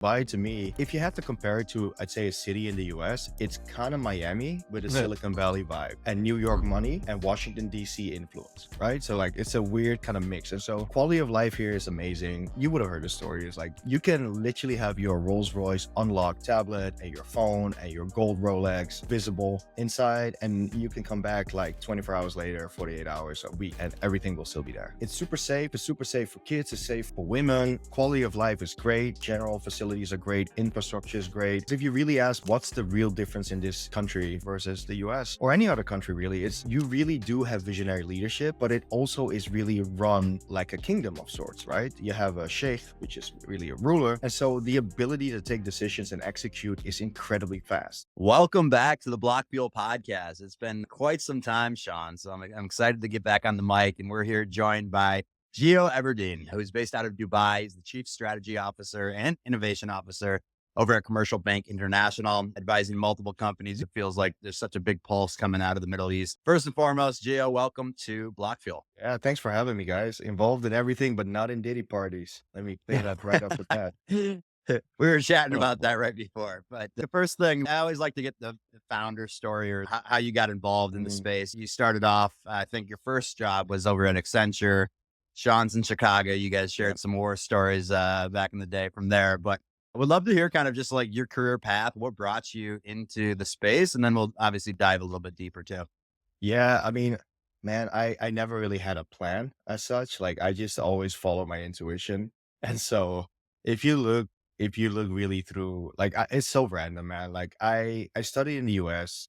Dubai to me, if you have to compare it to, I'd say, a city in the US, it's kind of Miami with a Silicon Valley vibe and New York money and Washington, D.C. influence, right? So like it's a weird kind of mix. And so quality of life here is amazing. You would have heard the story. It's like you can literally have your Rolls Royce unlocked tablet and your phone and your gold Rolex visible inside, and you can come back like 24 hours later, 48 hours a week, and everything will still be there. It's super safe. It's super safe for kids. It's safe for women. Quality of life is great. General facilities are great. Infrastructure is great. If you really ask what's the real difference in this country versus the US or any other country, really, it's you really do have visionary leadership, but it also is really run like a kingdom of sorts, right? You have a sheikh, which is really a ruler. And so the ability to take decisions and execute is incredibly fast. Welcome back to the Block Fuel podcast. It's been quite some time, Sean. So I'm excited to get back on the mic, and we're here joined by Giovanni Everduin, who's based out of Dubai. He's the Chief Strategy Officer and Innovation Officer over at Commercial Bank International, advising multiple companies. It feels like there's such a big pulse coming out of the Middle East. First and foremost, Gio, welcome to Block Fuel. Yeah, thanks for having me, guys. Involved in everything, but not in Diddy parties. Let me say that right off the bat. We were chatting about that right before, but the first thing, I always like to get the founder story or how you got involved in the space. You started off, I think your first job was over at Accenture. Sean's in Chicago. You guys shared some war stories back in the day from there, but I would love to hear kind of just like your career path, what brought you into the space, and then we'll obviously dive a little bit deeper too. Yeah, I mean, man, I never really had a plan as such. Like I just always follow my intuition. And so if you look if you look really through like it's so random, man. Like I studied in the US,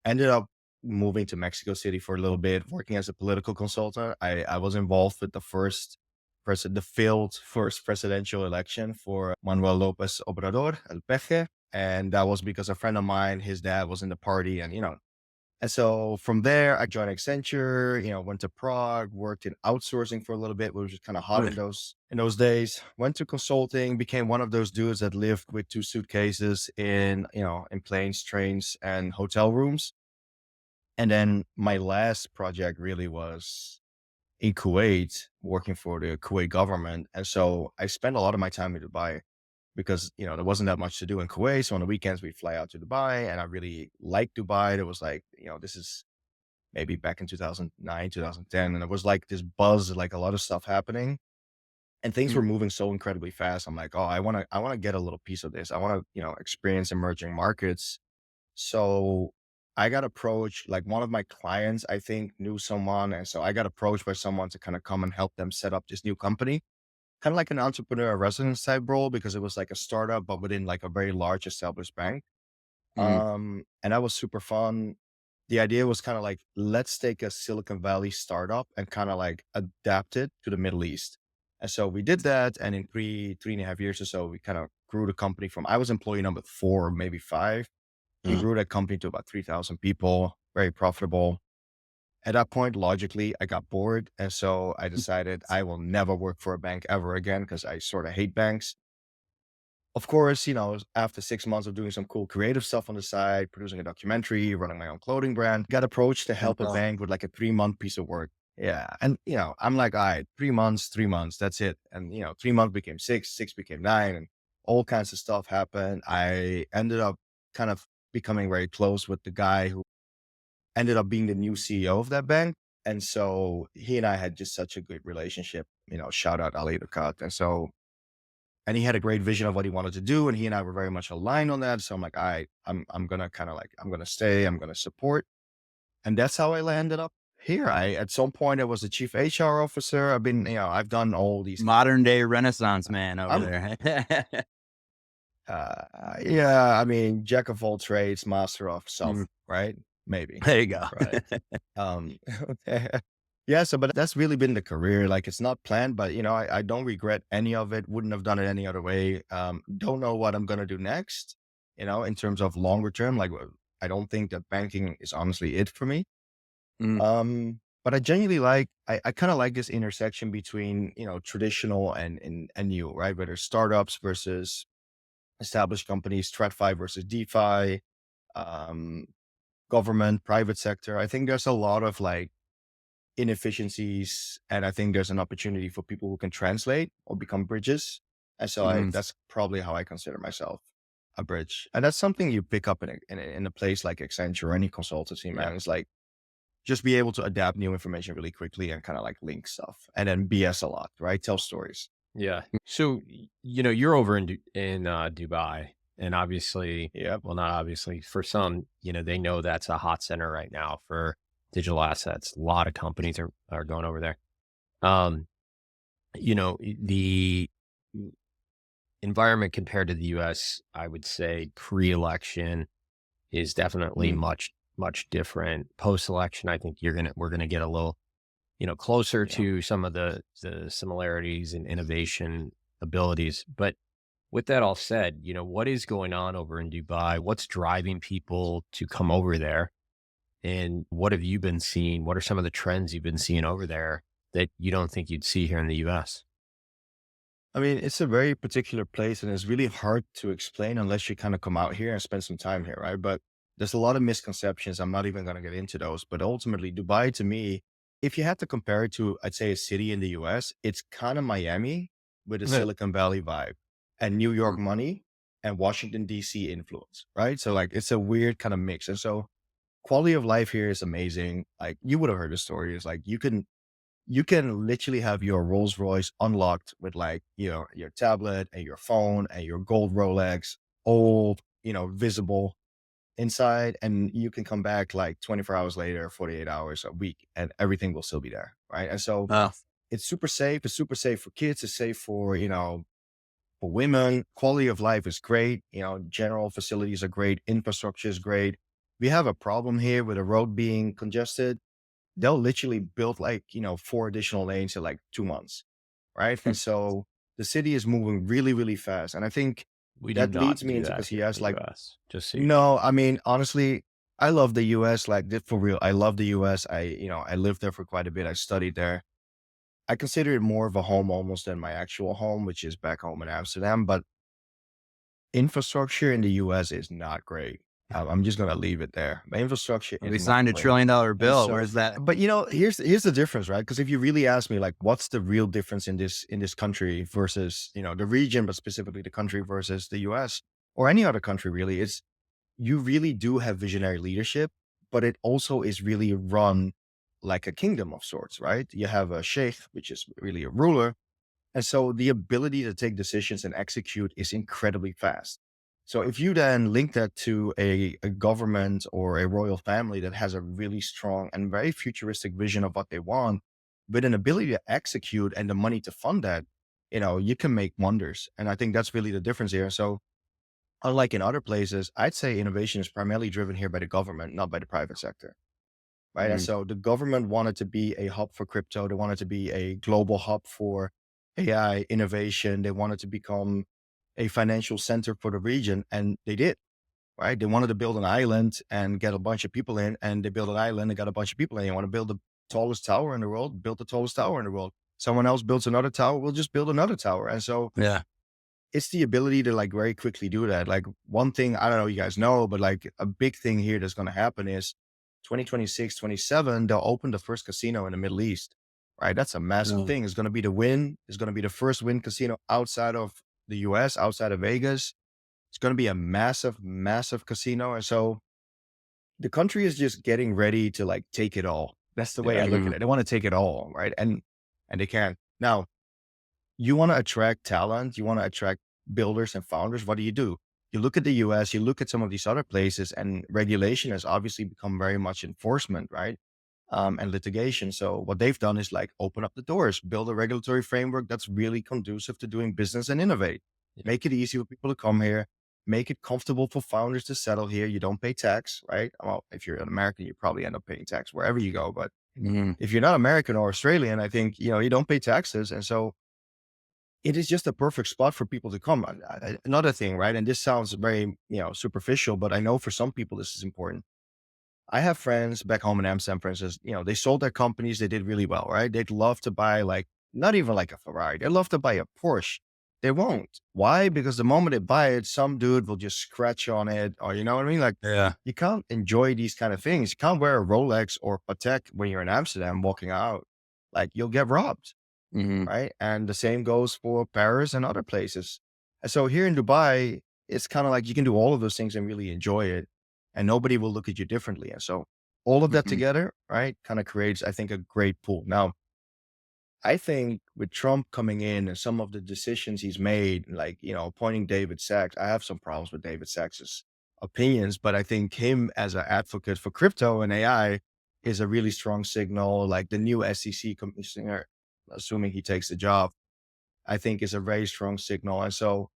ended up moving to Mexico City for a little bit, working as a political consultant. I was involved with the failed first presidential election for Manuel Lopez Obrador, El Peje. And that was because a friend of mine, his dad was in the party and, and so from there, I joined Accenture, went to Prague, worked in outsourcing for a little bit, which was kind of hot in those days. Went to consulting, became one of those dudes that lived with two suitcases in planes, trains, and hotel rooms. And then my last project really was in Kuwait, working for the Kuwait government. And so I spent a lot of my time in Dubai because, there wasn't that much to do in Kuwait. So on the weekends, we'd fly out to Dubai, and I really liked Dubai. There was like, this is maybe back in 2009, 2010. And it was like this buzz, like a lot of stuff happening, and things were moving so incredibly fast. I'm like, oh, I want to get a little piece of this. I want to, experience emerging markets. So I got approached, like one of my clients, I think, knew someone. And so I got approached by someone to kind of come and help them set up this new company, kind of like an entrepreneur residence type role, because it was like a startup, but within like a very large established bank. Mm, And that was super fun. The idea was kind of like, let's take a Silicon Valley startup and kind of like adapt it to the Middle East. And so we did that. And in three and a half years or so, we kind of grew the company from, I was employee number 4, maybe 5, and mm. grew that company to about 3,000 people, very profitable. At that point, logically, I got bored. And so I decided I will never work for a bank ever again because I sort of hate banks. Of course, after 6 months of doing some cool creative stuff on the side, producing a documentary, running my own clothing brand, got approached to help a bank with like a 3-month piece of work. Yeah. And, I'm like, all right, 3 months, that's it. And, 3 months became 6, 6 became 9, and all kinds of stuff happened. I ended up kind of becoming very close with the guy who ended up being the new CEO of that bank. And so he and I had just such a good relationship, shout out Ali Dukat. And he had a great vision of what he wanted to do. And he and I were very much aligned on that. So I'm like, all right, I'm going to kind of like, I'm going to stay, I'm going to support. And that's how I landed up here. At some point I was the chief HR officer. I've done all these. Modern day Renaissance man over I'm, there. yeah, I mean, jack of all trades, master of Mm, self, right? Maybe. there you go. Right. Um, yeah, so, but that's really been the career. Like it's not planned, but I don't regret any of it. Wouldn't have done it any other way. Don't know what I'm going to do next, in terms of longer term. Like I don't think that banking is honestly it for me. Mm, But I genuinely I kind of like this intersection between, traditional and new, right? Whether startups versus established companies, TradFi versus DeFi, um, government, private sector. I think there's a lot of like inefficiencies, and I think there's an opportunity for people who can translate or become bridges. And so Mhm. that's probably how I consider myself a bridge. And that's something you pick up in a place like Accenture or any consultancy, Yeah. man. It's like just be able to adapt new information really quickly and kind of like link stuff and then BS a lot, right? Tell stories. Yeah. So, you're over in Dubai, and obviously, Yeah. well, not obviously, for some, they know that's a hot center right now for digital assets. A lot of companies are going over there. Um, the environment compared to the US, I would say pre-election is definitely Mm, much different. Post-election, I think we're gonna get a little, closer yeah. to some of the similarities and innovation abilities. But with that all said, what is going on over in Dubai? What's driving people to come over there? And what have you been seeing? What are some of the trends you've been seeing over there that you don't think you'd see here in the US? I mean, it's a very particular place and it's really hard to explain unless you kind of come out here and spend some time here, right? But there's a lot of misconceptions. I'm not even going to get into those. But ultimately, Dubai to me, if you had to compare it to, I'd say, a city in the US, it's kind of Miami with a Yeah. Silicon Valley vibe and New York Mm. money and Washington, D.C. influence, right? So, like, it's a weird kind of mix. And so, quality of life here is amazing. Like, you would have heard the story. It's like you can literally have your Rolls Royce unlocked with like your tablet and your phone and your gold Rolex, all visible inside, and you can come back like 24 hours later, 48 hours a week, and everything will still be there, right? And so Oh, it's super safe. It's super safe for kids. It's safe for for women. Quality of life is great. General facilities are great. Infrastructure is great. We have a problem here with a road being congested. They'll literally build like, 4 additional lanes in like 2 months, right? And so the city is moving really, really fast. And I think We do that not leads me do into that because he here in asked the like, US, just so you know. no, I mean, honestly, I love the US, like for real. I love the US. I lived there for quite a bit. I studied there. I consider it more of a home almost than my actual home, which is back home in Amsterdam. But infrastructure in the US is not great. I'm just gonna leave it there. The infrastructure is we not signed a great. $1 trillion And bill. so Where's that? but, here's the difference, right? Because if you really ask me, like, what's the real difference in this country versus, the region, but specifically the country versus the US or any other country really, is you really do have visionary leadership, but it also is really run like a kingdom of sorts, right? You have a sheikh, which is really a ruler, and so the ability to take decisions and execute is incredibly fast. So if you then link that to a government or a royal family that has a really strong and very futuristic vision of what they want, with an ability to execute and the money to fund that, you can make wonders. And I think that's really the difference here. So unlike in other places, I'd say innovation is primarily driven here by the government, not by the private sector. Right. And Mm. so the government wanted to be a hub for crypto. They wanted to be a global hub for AI innovation. They wanted to become a financial center for the region. And they did, right? They wanted to build an island and get a bunch of people in. And they built an island and got a bunch of people in. They want to build the tallest tower in the world, build the tallest tower in the world. Someone else builds another tower, we'll just build another tower. And so Yeah. it's the ability to like very quickly do that. Like one thing, I don't know, you guys know, but like a big thing here that's going to happen is 2026, 27, they'll open the first casino in the Middle East, right? That's a massive Mm. thing. It's going to be the win. It's going to be the first win casino outside of the US, outside of Vegas. It's going to be a massive, massive casino. And so the country is just getting ready to like take it all. That's the way I Yeah. look at Mhm. it. They want to take it all, right? And they can't. Now, you want to attract talent, you want to attract builders and founders. What do? You look at the US, you look at some of these other places, and regulation has obviously become very much enforcement, right? And litigation. So what they've done is like open up the doors, build a regulatory framework that's really conducive to doing business and innovate. Yeah. Make it easy for people to come here, make it comfortable for founders to settle here. You don't pay tax, right? Well, if you're an American, you probably end up paying tax wherever you go. But Mhm. if you're not American or Australian, I think, you don't pay taxes. And so it is just a perfect spot for people to come. Another thing, right? And this sounds very, superficial, but I know for some people this is important. I have friends back home in Amsterdam, for instance, they sold their companies, they did really well, right? They'd love to buy like not even like a Ferrari. They'd love to buy a Porsche. They won't. Why? Because the moment they buy it, some dude will just scratch on it, or you know what I mean? Like Yeah. you can't enjoy these kind of things. You can't wear a Rolex or Patek when you're in Amsterdam walking out. Like you'll get robbed. Hmm. right? And the same goes for Paris and other places. And so here in Dubai, it's kind of like you can do all of those things and really enjoy it, and nobody will look at you differently. And so all of that Hmm. together, right, kind of creates, I think, a great pool. Now, I think with Trump coming in and some of the decisions he's made, like, appointing David Sachs, I have some problems with David Sachs's opinions, but I think him as an advocate for crypto and AI is a really strong signal. Like the new SEC commissioner, assuming he takes the job, I think is a very strong signal. And so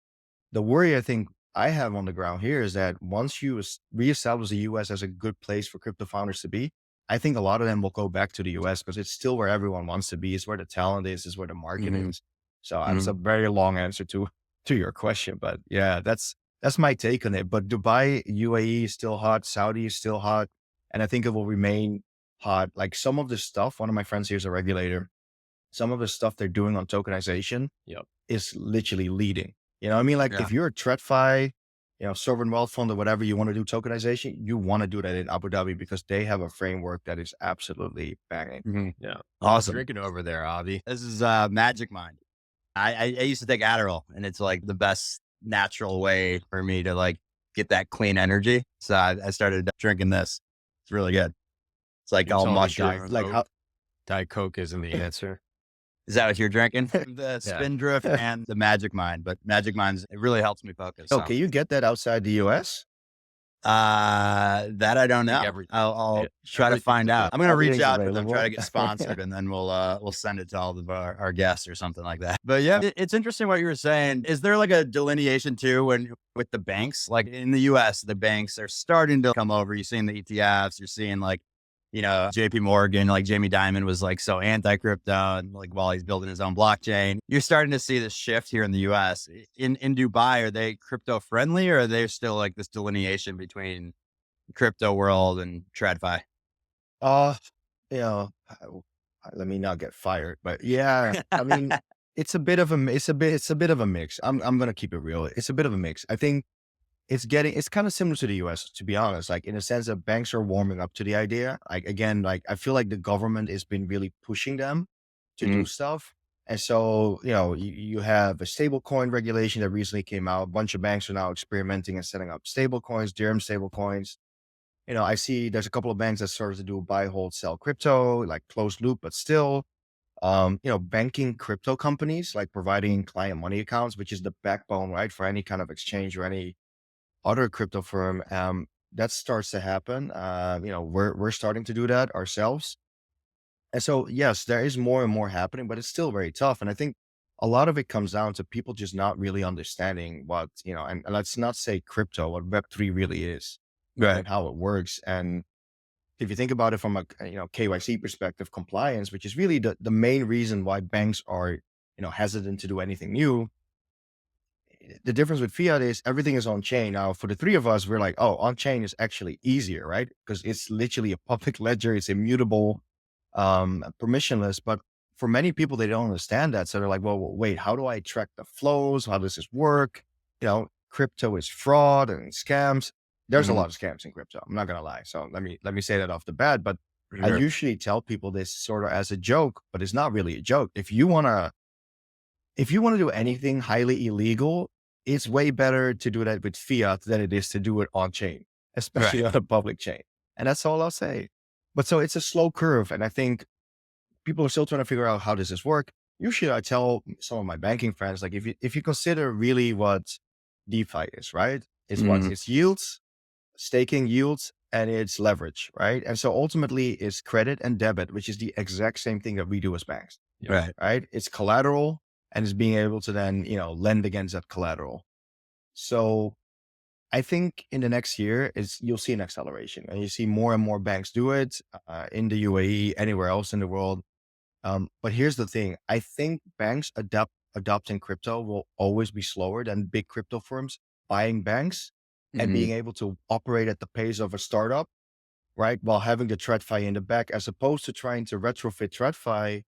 the worry I think I have on the ground here is that once you reestablish the US as a good place for crypto founders to be, I think a lot of them will go back to the US because it's still where everyone wants to be. It's where the talent is where the market Hmm. is. So that's Hmm. a very long answer to your question. But yeah, that's my take on it. But Dubai, UAE is still hot, Saudi is still hot, and I think it will remain hot. Like some of the stuff, one of my friends here is a regulator. Some of the stuff they're doing on tokenization Yep. is literally leading. You know what I mean? Like Yeah. if you're a TradFi, sovereign wealth fund or whatever, you want to do tokenization, you want to do that in Abu Dhabi because they have a framework that is absolutely banging. Hmm. Yeah. Awesome. Drinking over there, Avi. This is Magic Mind. I used to take Adderall, and it's like the best natural way for me to like get that clean energy. So I started drinking this. It's really good. It's like You all told me Diet mushroom. Like Coke. how Diet Coke isn't the answer. Is that what you're drinking? The Yeah. Spindrift and the Magic Mind, but Magic Mind's it really helps me focus. So can you get that outside the US? that I don't I think know. every I'll yeah, try to everything's find out. I'm gonna reach Everything's out to them, try available. to get sponsored, and then we'll send it to all of our guests or something like that. But yeah, it's interesting what you were saying. Is there like a delineation too when with the banks? Like in the US, the banks are starting to come over. You're seeing the ETFs, you're seeing like JP Morgan, like Jamie Dimon was like so anti-crypto and like while he's building his own blockchain. You're starting to see this shift here in the US. In Dubai, are they crypto friendly or are they still like this delineation between crypto world and TradFi? Uh, you know, let me not get fired, but yeah, I mean, it's a bit of it's a bit of a mix. I'm gonna keep it real. It's a bit of a mix. I think it's kind of similar to the US, to be honest. Like in a sense that banks are warming up to the idea. Like again, like I feel like the government has been really pushing them to do Mhm. stuff. And so, you have a stable coin regulation that recently came out. A bunch of banks are now experimenting and setting up stable coins, dirham stable coins. I see there's a couple of banks that started to do buy, hold, sell crypto, like closed loop, but still, banking crypto companies, like providing client money accounts, which is the backbone, right, for any kind of exchange or any other crypto firm. That starts to happen. We're starting to do that ourselves. And so, yes, there is more and more happening, but it's still very tough. And I think a lot of it comes down to people just not really understanding what, and let's not say crypto, what Web3 really is Right. and how it works. And if you think about it from a KYC perspective, compliance, which is really the main reason why banks are hesitant to do anything new. The difference with fiat is everything is on chain. Now, for the three of us, we're like, oh, on chain is actually easier, right? Because it's literally a public ledger, it's immutable, permissionless. But for many people, they don't understand that. So they're like, well, wait, how do I track the flows? How does this work? Crypto is fraud and scams. There's a Mhm. lot of scams in crypto. I'm not gonna lie. So let me say that off the bat. But I Sure. usually tell people this sort of as a joke, but it's not really a joke. If you want to do anything highly illegal, it's way better to do that with fiat than it is to do it on chain, especially Right. on a public chain. And that's all I'll say. But so it's a slow curve. And I think people are still trying to figure out how does this work. Usually I tell some of my banking friends, like if you consider really what DeFi is, right? It's what? Mhm. It's yields, staking yields, and it's leverage, right? And so ultimately it's credit and debit, which is the exact same thing that we do as banks, Yep. Right. right? It's collateral and it's being able to then, lend against that collateral. So I think in the next year is you'll see an acceleration and you see more and more banks do it in the UAE, anywhere else in the world. But here's the thing. I think banks adopting crypto will always be slower than big crypto firms buying banks and Mhm. being able to operate at the pace of a startup, right? While having the TradFi in the back, as opposed to trying to retrofit TradFi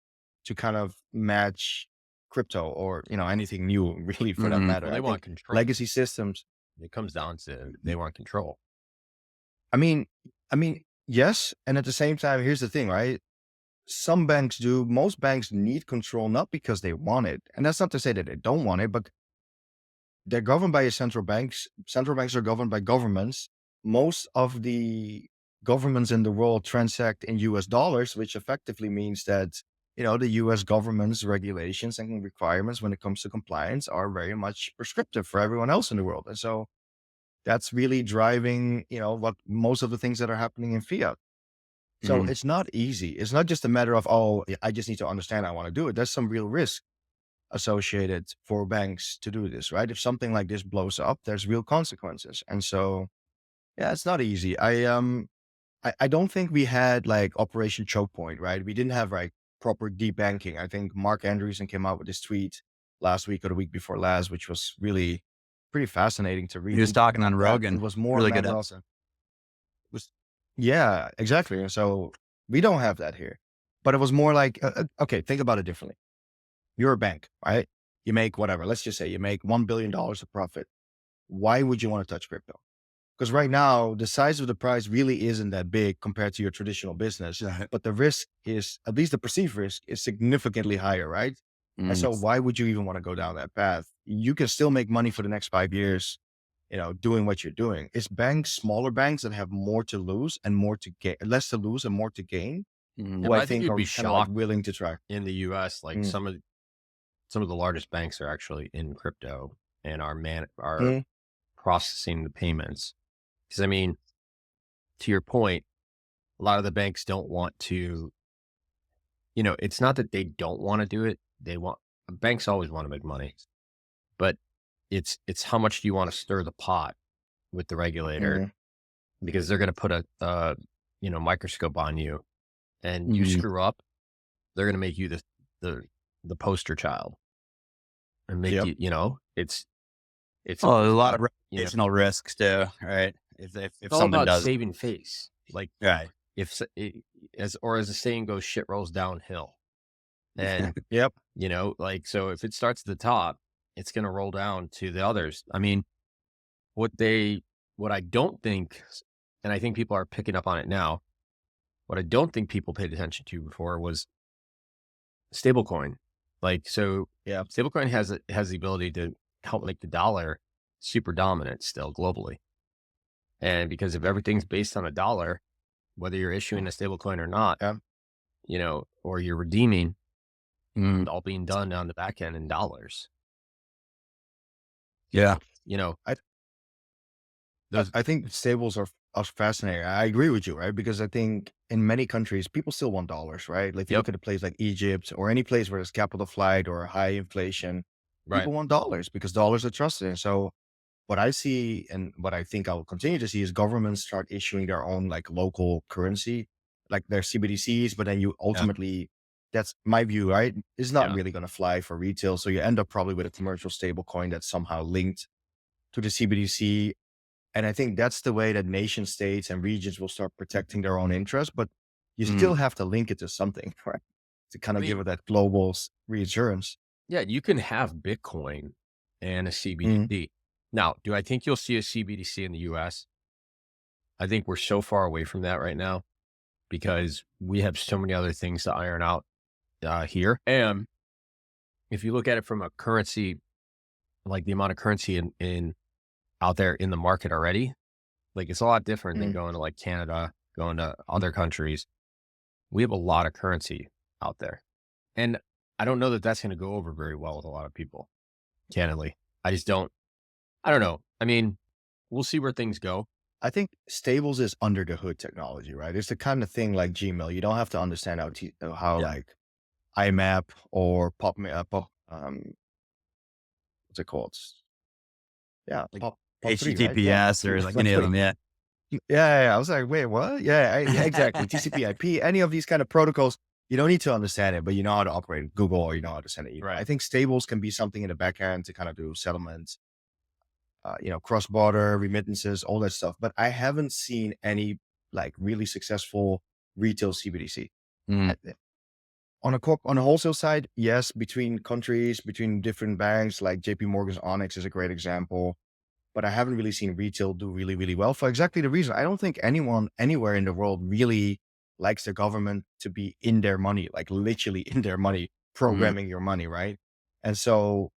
to kind of match crypto or, anything new really for that Mhm. matter. Well, they I want think control. legacy systems, It comes down to they want control. I mean, yes. And at the same time, here's the thing, right? some banks do. Most banks need control, not because they want it. And that's not to say that they don't want it, but they're governed by central banks. Central banks are governed by governments. Most of the governments in the world transact in US dollars, which effectively means that, the US government's regulations and requirements when it comes to compliance are very much prescriptive for everyone else in the world. And so that's really driving, what most of the things that are happening in fiat. So Mm. it's not easy. It's not just a matter of, oh, I just need to understand I want to do it. There's some real risk associated for banks to do this, right? If something like this blows up, there's real consequences. And so, yeah, it's not easy. I don't think we had like Operation Choke Point, right? We didn't have like proper debanking. I think Mark Andreessen came out with this tweet last week or the week before last, which was really pretty fascinating to He was read. talking on That it Rogan. was more a Really good matter of, episode. was, yeah, exactly. And so we don't have that here, but it was more like, okay, think about it differently. You're a bank, right? You make whatever. Let's just say you make $1 billion of profit. Why would you want to touch crypto? Because right now, the size of the prize really isn't that big compared to your traditional business, Right. but the risk is, at least the perceived risk, is significantly higher, right? And so why would you even want to go down that path? You can still make money for the next 5 years, doing what you're doing. It's banks, smaller banks that have more to lose and more to gain, less to lose and more to gain, Mm. who but I I think think you'd are be kind of like shocked willing to try. in the US, like Mm. some of the largest banks are actually in crypto and are Mm. processing the payments. Because I mean, to your point, a lot of the banks don't want to, it's not that they don't want to do it. Banks always want to make money, but it's how much do you want to stir the pot with the regulator, Mm. because they're going to put a microscope on you, and you screw up, they're going to make you the the poster child and make Yep. you, it's Oh, there's a lot of you know, reputational risks too, right? If it's all something about does, saving face. Like right? as the saying goes, shit rolls downhill. And, Yep. so if it starts at the top, it's going to roll down to the others. I mean, what I don't think, and I think people are picking up on it now, what I don't think people paid attention to before was stablecoin. Yeah. Stablecoin has the ability to help make the dollar super dominant still globally. And because if everything's based on a dollar, whether you're issuing a stablecoin or not, Yeah. or you're redeeming, all being done on the back end in dollars. Yeah. I Those, I think stables are fascinating. I agree with you, right? Because I think in many countries, people still want dollars, right? Like if you Yep. look at a place like Egypt or any place where there's capital flight or high inflation, right. people want dollars because dollars are trusted. And so what I see and what I think I will continue to see is governments start issuing their own like local currency, like their CBDCs, but then you ultimately, that's my view, right? It's not Yeah. really going to fly for retail. So you end up probably with a commercial stable coin that's somehow linked to the CBDC. And I think that's the way that nation states and regions will start protecting their own interests, but you still have to link it to something, right? To kind I of give mean, it that global reassurance. yeah, you can have Bitcoin and a CBDC. Now, do I think you'll see a CBDC in the US? I think we're so far away from that right now because we have so many other things to iron out here. And if you look at it from a currency, like the amount of currency in out there in the market already, like it's a lot different than going to like Canada, going to other countries. We have a lot of currency out there. And I don't know that that's going to go over very well with a lot of people, candidly. I don't know. I mean, we'll see where things go. I think stables is under the hood technology, right? It's the kind of thing like Gmail. You don't have to understand how like IMAP or what's it called? Yeah, Like Pop 3, right? Yeah. HTTPS or like any of them. Yeah. Yeah. I was like, wait, what? Yeah, exactly. TCP/IP, any of these kind of protocols, you don't need to understand it, but you know how to operate Google or you know how to send it. Right. I think stables can be something in the back end to kind of do settlements, cross-border remittances, all that stuff. But I haven't seen any like really successful retail CBDC. On a wholesale side, yes, between countries, between different banks, like JP Morgan's Onyx is a great example. But I haven't really seen retail do really, really well for exactly the reason. I don't think anyone anywhere in the world really likes the government to be in their money, like literally in their money, Mhm. programming your money, right? And so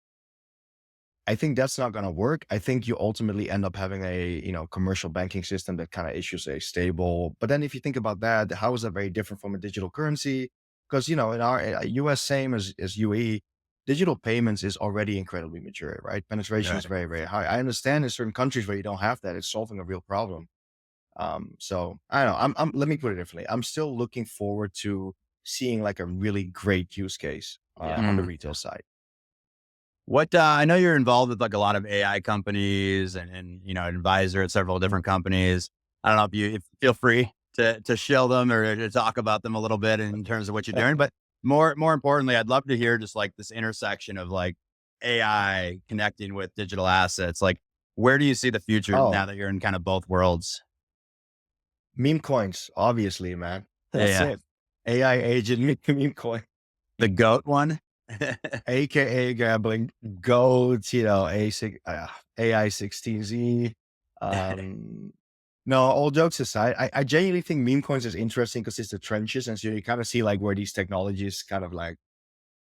I think that's not going to work. I think you ultimately end up having a, commercial banking system that kind of issues a stable. But then if you think about that, how is that very different from a digital currency? Because, in our US, same as UAE, digital payments is already incredibly mature, right? Penetration is Right. very, very high. I understand in certain countries where you don't have that, it's solving a real problem. So I don't know. Let me put it differently. I'm still looking forward to seeing like a really great use case Yeah. on the Mhm. retail side. What I know you're involved with like a lot of AI companies and advisor at several different companies. I don't know if feel free to show them or to talk about them a little bit in terms of what you're doing. But more importantly, I'd love to hear just like this intersection of like AI connecting with digital assets. Like, where do you see the future now Oh, that you're in kind of both worlds? meme coins, obviously, man. That's Yeah, it. AI agent meme coin, the goat one. aka gambling, goats, AI 16Z. No, all jokes aside, I genuinely think meme coins is interesting because it's the trenches, and so you kind of see like where these technologies kind of like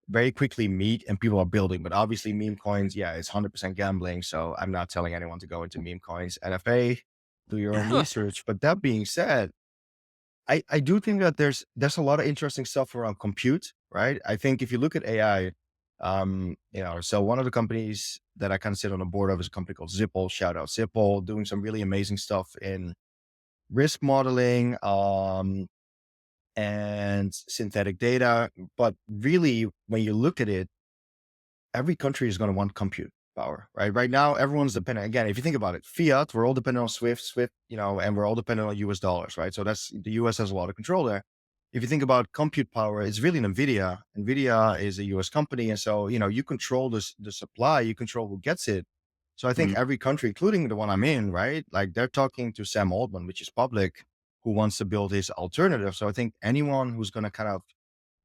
very quickly meet and people are building. But obviously, meme coins, yeah, it's 100% gambling. So I'm not telling anyone to go into meme coins. NFA, do your own research. But that being said, I do think that there's a lot of interesting stuff around compute, right? I think if you look at AI, so one of the companies that I kind of sit on the board of is a company called Zipple. Shout out Zipple, doing some really amazing stuff in risk modeling, and synthetic data. But really, when you look at it, every country is going to want compute power, right? Right now, everyone's dependent. Again, if you think about it, fiat, we're all dependent on Swift, and we're all dependent on US dollars, right? So that's the US has a lot of control there. If you think about compute power, it's really NVIDIA. NVIDIA is a US company. And so, you control the supply, you control who gets it. So I think Mhm. every country, including the one I'm in, right? Like they're talking to Sam Altman, which is public, who wants to build his alternative. So I think anyone who's going to kind of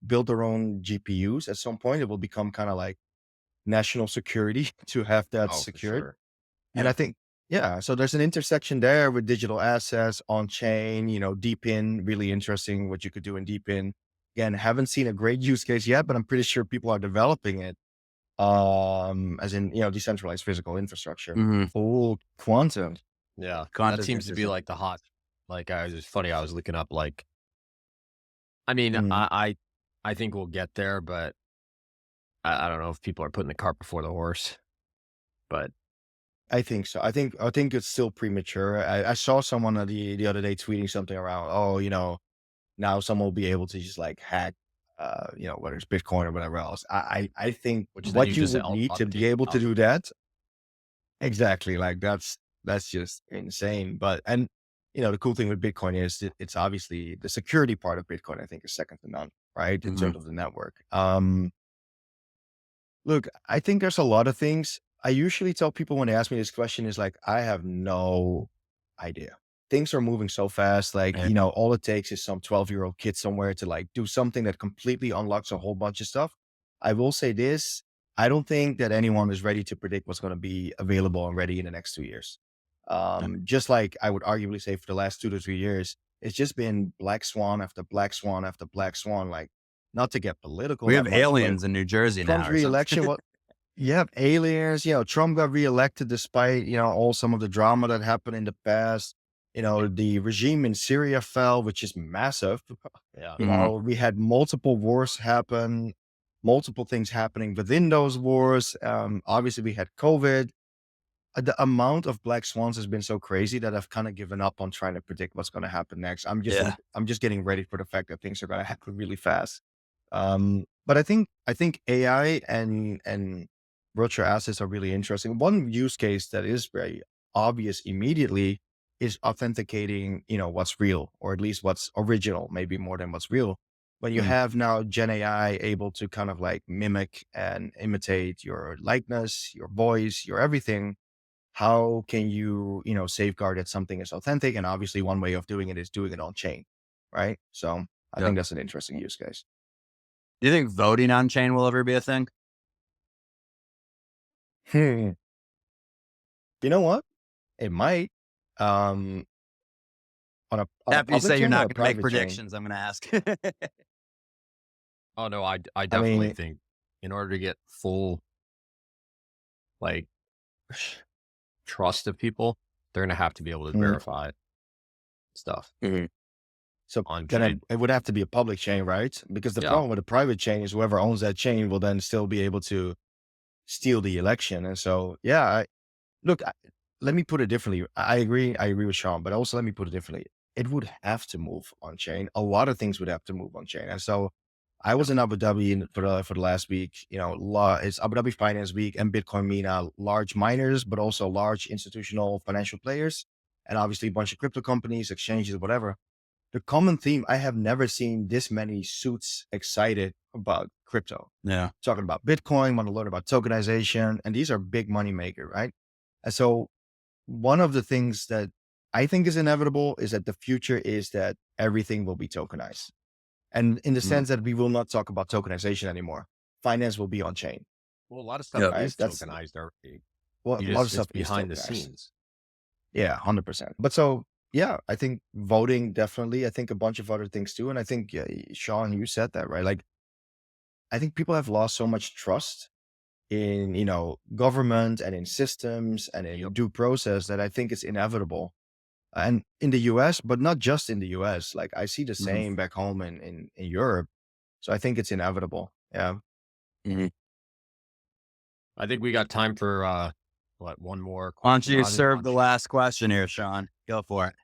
build their own GPUs at some point, it will become kind of like national security to have that Oh, for secured. sure. And I Yeah. think, yeah, so there's an intersection there with digital assets on chain, DePIN, really interesting what you could do in DePIN. Again, haven't seen a great use case yet, but I'm pretty sure people are developing it. As in, decentralized physical infrastructure. Mhm. Oh, quantum. Yeah. That That is seems to be interesting. like the hot, like I was it's funny. I was looking up like, I mean, Mm, I think we'll get there, but I don't know if people are putting the cart before the horse, but I think so. I think it's still premature. I saw someone the other day tweeting something around, oh, now someone will be able to just like hack, whether it's Bitcoin or whatever else. I think which then you what you just would need to be update able to up. do that exactly, like that's just insane. But and the cool thing with Bitcoin is it's obviously the security part of Bitcoin. I think is second to none, right? In Mhm. terms of the network. Look, I think there's a lot of things. I usually tell people when they ask me this question is like, I have no idea. Things are moving so fast. Like, Yeah. all it takes is some 12-year-old kid somewhere to like do something that completely unlocks a whole bunch of stuff. I will say this. I don't think that anyone is ready to predict what's going to be available and ready in the next 2 years. Yeah. Just like I would arguably say for the last 2 to 3 years, it's just been black swan after black swan after black swan. Like, not to get political We that have much, but aliens in New Jersey Trump's now or something. reelection, what you have aliens, Trump got reelected despite, all some of the drama that happened in the past. The regime in Syria fell, which is massive. Yeah. Mhm. We had multiple wars happen, multiple things happening within those wars. Obviously we had COVID. The amount of black swans has been so crazy that I've kind of given up on trying to predict what's going to happen next. Yeah. I'm just getting ready for the fact that things are going to happen really fast. But I think AI and virtual assets are really interesting. One use case that is very obvious immediately is authenticating, what's real, or at least what's original, maybe more than what's real. When you Mm. have now Gen AI able to kind of like mimic and imitate your likeness, your voice, your everything, how can you, safeguard that something is authentic? And obviously one way of doing it is doing it on chain, right? So I Yeah. think that's an interesting use case. Do you think voting on chain will ever be a thing? Hmm. You know what? It might. Um, on a After you public say you're chain or not a going to make private chain? predictions, I'm going to ask. Oh no, I I definitely mean, think in order to get full like trust of people, they're gonna have to be able to mm, verify stuff Mhm. so on then chain. it would have to be a public chain, right? Because the Yeah. problem with a private chain is whoever owns that chain will then still be able to steal the election. And so, yeah, look, let me put it differently. I agree with Sean, but also let me put it differently. It would have to move on chain. A lot of things would have to move on chain. And so I was in Abu Dhabi for the last week. It's Abu Dhabi Finance Week and Bitcoin MENA, large miners, but also large institutional financial players, and obviously a bunch of crypto companies, exchanges, whatever. The common theme, I have never seen this many suits excited about crypto. Yeah. Talking about Bitcoin, want to learn about tokenization, and these are big money maker, right? And so one of the things that I think is inevitable is that the future is that everything will be tokenized. And in the Mhm. sense that we will not talk about tokenization anymore. Finance will be on chain, Well, a lot of stuff Yep. right? is That's tokenized already. what You a lot of just it's stuff is behind the tokenized. scenes. Yeah, 100%. But so, yeah, I think voting definitely. I think a bunch of other things too. And I think, yeah, Sean, you said that, right? Like, I think people have lost so much trust in, government and in systems and in Yep. due process that I think it's inevitable. And in the US, but not just in the US, like I see the Mhm. same back home in Europe. So I think it's inevitable. Yeah. Mhm. I think we got time for what, one more Why don't question you on serve on the last question here, Sean? Go for it.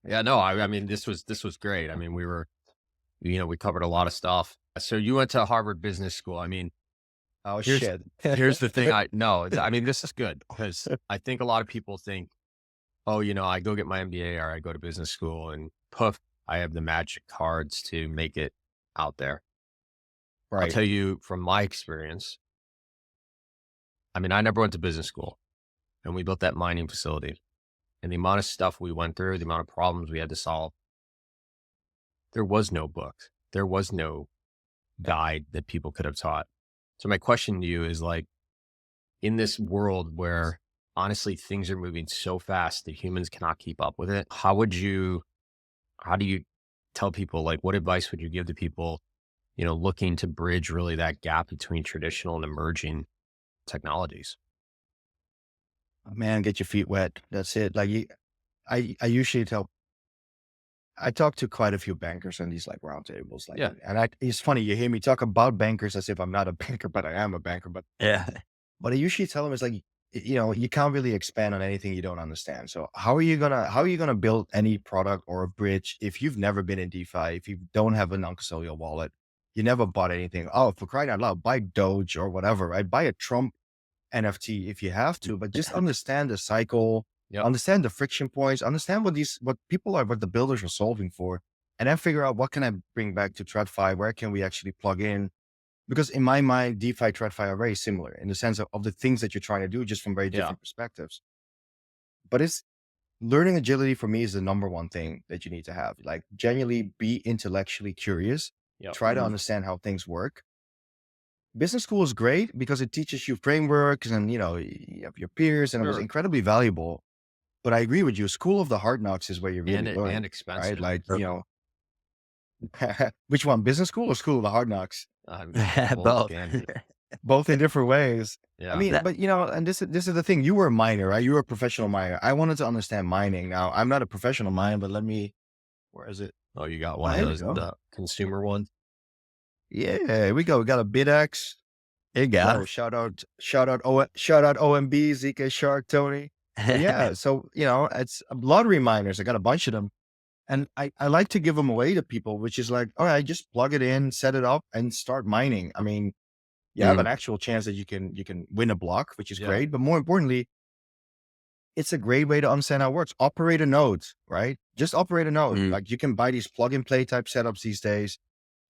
Yeah, no, I mean this was great. I mean, we covered a lot of stuff. So you went to Harvard Business School. I mean, Oh, here's shit. here's the thing. I mean, this is good because I think a lot of people think, oh, I go get my MBA or I go to business school and poof, I have the magic cards to make it out there. I'll Right. tell you from my experience. I mean, I never went to business school and we built that mining facility and the amount of stuff we went through, the amount of problems we had to solve, there was no book. There was no guide that people could have taught. So my question to you is like, in this world where honestly things are moving so fast that humans cannot keep up with it, how do you tell people, like, what advice would you give to people, looking to bridge really that gap between traditional and emerging technologies? Man, get your feet wet. That's it. Like I usually I talk to quite a few bankers on these like roundtables, like, Yeah. and it's funny, you hear me talk about bankers as if I'm not a banker, but I am a banker. Yeah. But I usually tell them it's like, you can't really expand on anything you don't understand. So how are you gonna build any product or a bridge if you've never been in DeFi, if you don't have a non-custodial wallet, you never bought anything? Oh, for crying out loud, buy Doge or whatever, right? Buy a Trump NFT if you have to, but just understand the cycle, Yep. understand the friction points, understand what the builders are solving for, and then figure out what can I bring back to TradFi, where can we actually plug in? Because in my mind, DeFi, TradFi are very similar in the sense of the things that you're trying to do, just from very Yeah. different perspectives. But it's learning agility for me is the number one thing that you need to have. Like genuinely be intellectually curious, Yep. try to understand how things work. Business school is great because it teaches you frameworks and you have your peers, and it was Sure. incredibly valuable. But I agree with you. School of the hard knocks is where you really And learn, right? expensive. Like, which one, business school or school of the hard knocks? Both Both. can be. Both in different ways. I Yeah. mean, That- but and this is the thing. You were a miner, right? You were a professional miner. I wanted to understand mining. Now, I'm not a professional miner, but where is it? Oh, you got Oh, one of here we those, go. the consumer ones. Yeah, here we go. We got a BitX. There you go. Oh, shout out OMB, ZK Shark, Tony. But yeah, so it's lottery miners. I got a bunch of them. And I like to give them away to people, which is like, all right, just plug it in, set it up, and start mining. I mean, you have an actual chance that you can win a block, which is Yeah. great. But more importantly, it's a great way to understand how it works. Operate a node, right? Just operate a node. Mhm. Like you can buy these plug and play type setups these days.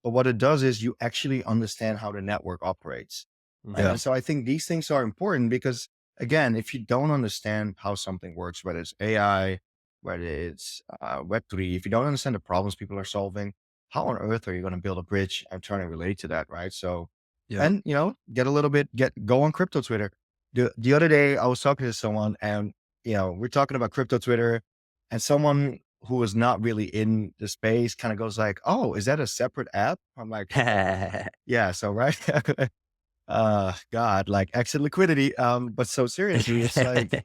But what it does is you actually understand how the network operates. Right. Yeah. And so I think these things are important because again, if you don't understand how something works, whether it's AI, whether it's Web3, if you don't understand the problems people are solving, how on earth are you going to build a bridge and try to relate to that? Right. So, Yeah. and go on crypto Twitter. The other day I was talking to someone and, we're talking about crypto Twitter. And someone who was not really in the space kind of goes like, "Oh, is that a separate app?" I'm like, "Yeah." So right, God, like exit liquidity. But so seriously, it's like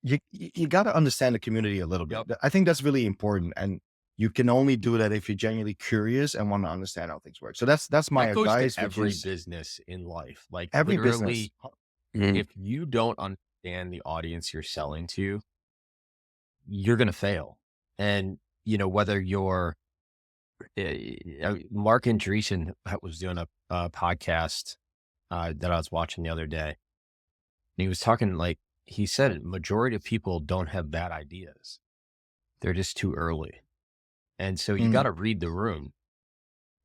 you got to understand the community a little bit. Yep. I think that's really important, and you can only do that if you're genuinely curious and want to understand how things work. So that's my That goes to advice, which every is business in life. Like every business. literally, if you don't understand the audience you're selling to, you're going to fail. And, whether you're Mark Andreessen was doing a podcast that I was watching the other day. And he was talking he said, majority of people don't have bad ideas. They're just too early. And so you got Mm, to read the room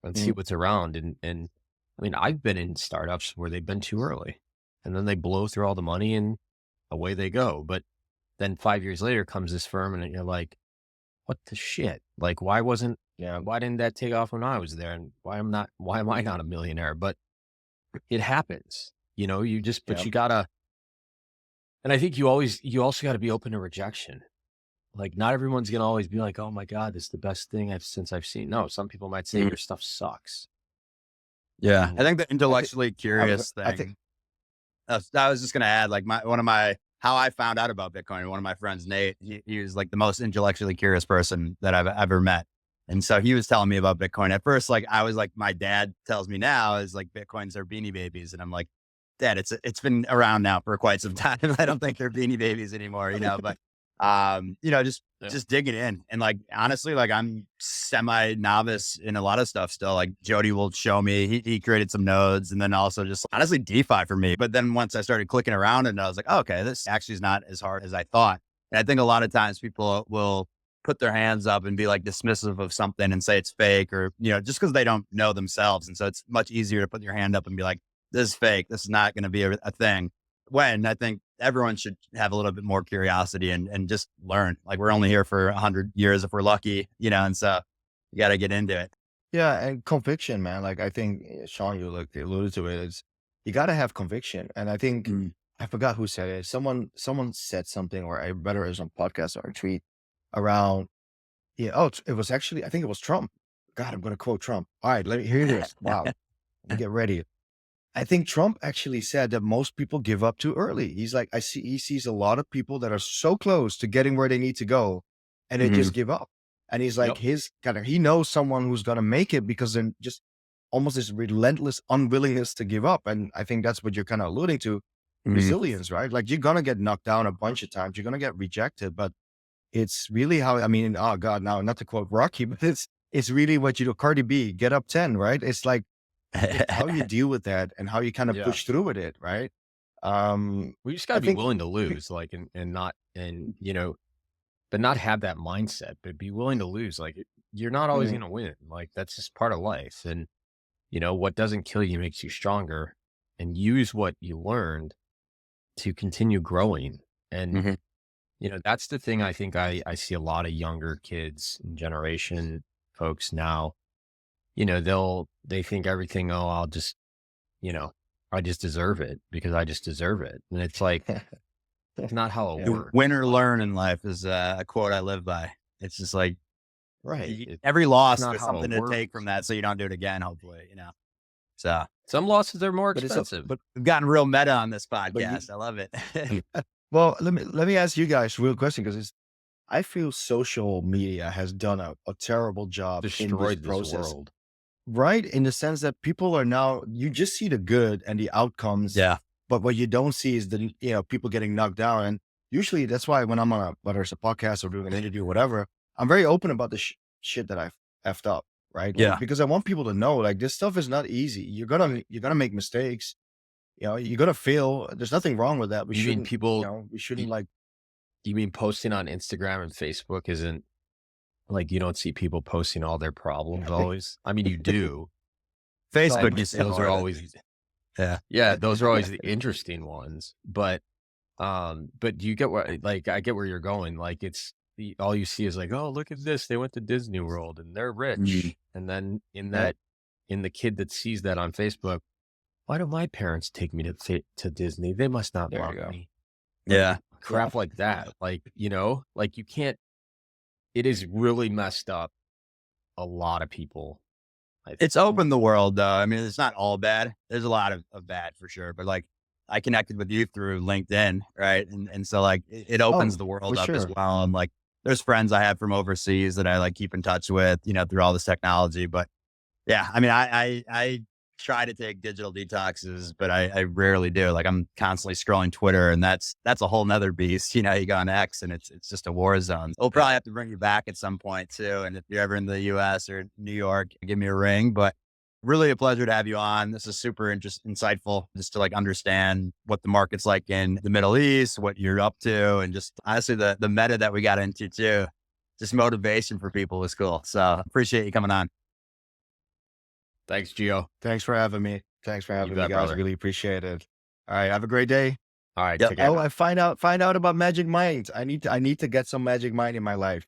and see mm, what's around. And I mean, I've been in startups where they've been too early and then they blow through all the money and away they go. But then 5 years later comes this firm and you're like, what the shit? Like, yeah, why didn't that take off when I was there? And why am I not a millionaire? But it happens, but yeah, you gotta, and I think you also gotta be open to rejection. Like, not everyone's gonna always be like, oh my God, this is the best thing I've seen. No, some people might say Mhm. your stuff sucks. Yeah. I And think the I think intellectually curious I think thing, I was just going to add, like how I found out about Bitcoin. One of my friends, Nate, he was like the most intellectually curious person that I've ever met. And so he was telling me about Bitcoin. At first, like I was like, my dad tells me now is like Bitcoins are beanie babies. And I'm like, Dad, it's been around now for quite some time. I don't think they're beanie babies anymore, but yeah, just digging in. And like honestly, like I'm semi novice in a lot of stuff still. Like Jody will show me, he created some nodes, and then also just honestly DeFi for me. But then once I started clicking around and I was like, oh, okay, this actually is not as hard as I thought. And I think a lot of times people will put their hands up and be like dismissive of something and say it's fake, or just because they don't know themselves. And so it's much easier to put your hand up and be like, this is fake, this is not going to be a thing, when I think everyone should have a little bit more curiosity and just learn. Like we're only here for 100 years if we're lucky, and so you got to get into it. yeah, and conviction, man. Like I think Sean, you alluded to it. Is you got to have conviction, and I think Mm. I forgot who said it. Someone said something, or I read it was on podcast or a tweet around. Yeah. Oh, it was actually, I think it was Trump. God, I'm going to quote Trump. All right, let me hear this. Wow. Let me get ready. I think Trump actually said that most people give up too early. He's like, he sees a lot of people that are so close to getting where they need to go and they just Mhm. give up. And he's like, yep, he knows someone who's going to make it because then just almost this relentless unwillingness to give up. And I think that's what you're kind of alluding to, Mhm. resilience, right? Like you're going to get knocked down a bunch of times. You're going to get rejected, but it's really how, I mean, oh God, now not to quote Rocky, but it's really what you do. Cardi B, get up 10, right? It's like, it's how you deal with that and how you kind of yeah. push through with it, right? We just I gotta be think, willing to lose, like, and not, but not have that mindset, but be willing to lose. Like, you're not always mm, gonna win. Like, that's just part of life. And what doesn't kill you makes you stronger. And use what you learned to continue growing. And Mhm. that's the thing. I think I see a lot of younger kids and generation folks now. They think everything. Oh, you know, I just deserve it because I just deserve it. And it's like, it's not how it yeah, The works. win or learn in life is a quote I live by. It's just like right. every It's loss, not there's how it something to take from works. that, so you don't do it again. Hopefully, So Some losses are more But it's a, expensive. we've gotten real meta on this but you, podcast. I love it. well, let me ask you guys a real question because I feel social media has done a terrible job in this Destroyed this process, world. right? In the sense that people are now, you just see the good and the outcomes, Yeah. but what you don't see is the, people getting knocked down. And usually that's why when I'm on whether it's a podcast or doing an interview or whatever, I'm very open about the shit that I've effed up, right? Like, Yeah. because I want people to know, like, this stuff is not easy. You're gonna make mistakes. You're gonna fail. There's nothing wrong with that. You mean people, We shouldn't you, like, you mean posting on Instagram and Facebook isn't like, you don't see people posting all their problems always? I mean, you do, some, Facebook but used to those are more of it. always, Yeah. yeah, those are always the interesting ones. But you get where, like, I get where you're going. Like, all you see is like, oh, look at this. They went to Disney World and they're Mhm. rich. And then yep, in the kid that sees that on Facebook, why do my parents take me to Disney? They must not there love you go. me. Like, Yeah. Yeah. crap like that. Like, like you can't, it is really messed up a lot of people. I It's opened the world though. I mean, it's not all bad. There's a lot of bad for sure. But like I connected with you through LinkedIn, right? And so like it opens Oh, the for world up as sure. well. And like there's friends I have from overseas that I like keep in touch with, through all this technology. But yeah, I mean, I try to take digital detoxes, but I rarely do. Like I'm constantly scrolling Twitter, and that's a whole nother beast. You go on X, and it's just a war zone. We'll probably have to bring you back at some point too. And if you're ever in the U.S. or New York, give me a ring. But really a pleasure to have you on. This is super insightful, just to like understand what the market's like in the Middle East, what you're up to, and just honestly the meta that we got into too. Just motivation for people was cool. So appreciate you coming on. Thanks, Gio. Thanks for having me. Thanks for You having me, bet, guys. brother. Really appreciate it. All right. Have a great day. All right. Yep. Take care. Oh, I find out about Magic Minds. I need to get some Magic Mind in my life.